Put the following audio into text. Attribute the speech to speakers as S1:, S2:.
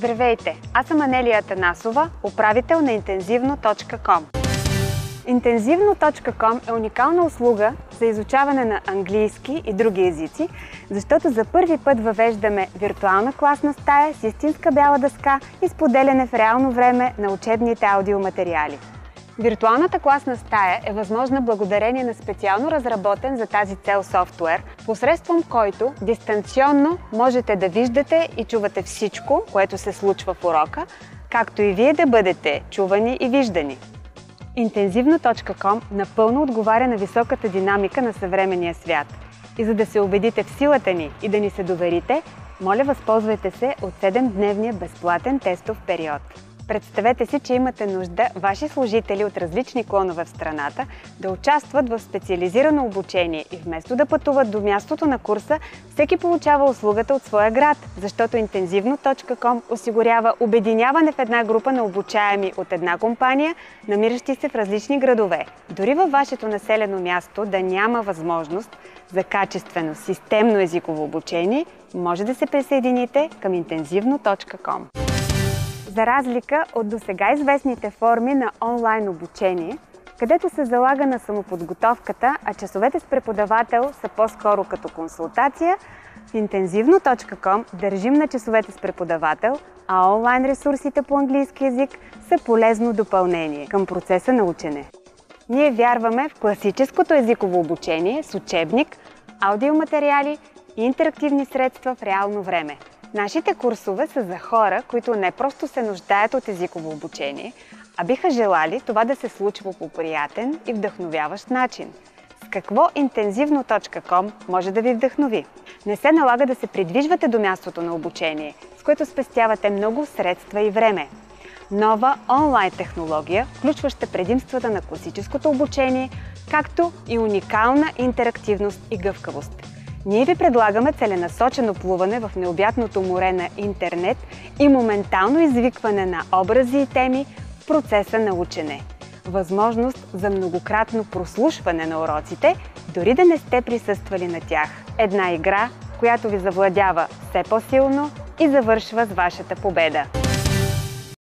S1: Здравейте! Аз съм Анелия Атанасова, управител на Intenzivno.com. Intenzivno.com е уникална услуга за изучаване на английски и други езици, защото за първи път въвеждаме виртуална класна стая с истинска бяла дъска и споделяне в реално време на учебните аудиоматериали. Виртуалната класна стая е възможна благодарение на специално разработен за тази цел софтуер, посредством който дистанционно можете да виждате и чувате всичко, което се случва в урока, както и вие да бъдете чувани и виждани. Intenzivno.com напълно отговаря на високата динамика на съвременния свят. И за да се убедите в силата ни и да ни се доверите, моля, възползвайте се от 7-дневния безплатен тестов период. Представете си, че имате нужда ваши служители от различни клонове в страната да участват в специализирано обучение и вместо да пътуват до мястото на курса, всеки получава услугата от своя град, защото Intenzivno.com осигурява обединяване в една група на обучаеми от една компания, намиращи се в различни градове. Дори във вашето населено място да няма възможност за качествено, системно езиково обучение, може да се присъедините към Intenzivno.com. За разлика от досега известните форми на онлайн обучение, където се залага на самоподготовката, а часовете с преподавател са по-скоро като консултация, в Intenzivno.com държим на часовете с преподавател, а онлайн ресурсите по английски език са полезно допълнение към процеса на учене. Ние вярваме в класическото езиково обучение с учебник, аудиоматериали и интерактивни средства в реално време. Нашите курсове са за хора, които не просто се нуждаят от езиково обучение, а биха желали това да се случва по приятен и вдъхновяващ начин. С какво Intenzivno.com може да ви вдъхнови? Не се налага да се придвижвате до мястото на обучение, с което спестявате много средства и време. Нова онлайн технология, включваща предимствата на класическото обучение, както и уникална интерактивност и гъвкавост. Ние ви предлагаме целенасочено плуване в необятното море на интернет и моментално извикване на образи и теми в процеса на учене. Възможност за многократно прослушване на уроците, дори да не сте присъствали на тях. Една игра, която ви завладява все по-силно и завършва с вашата победа.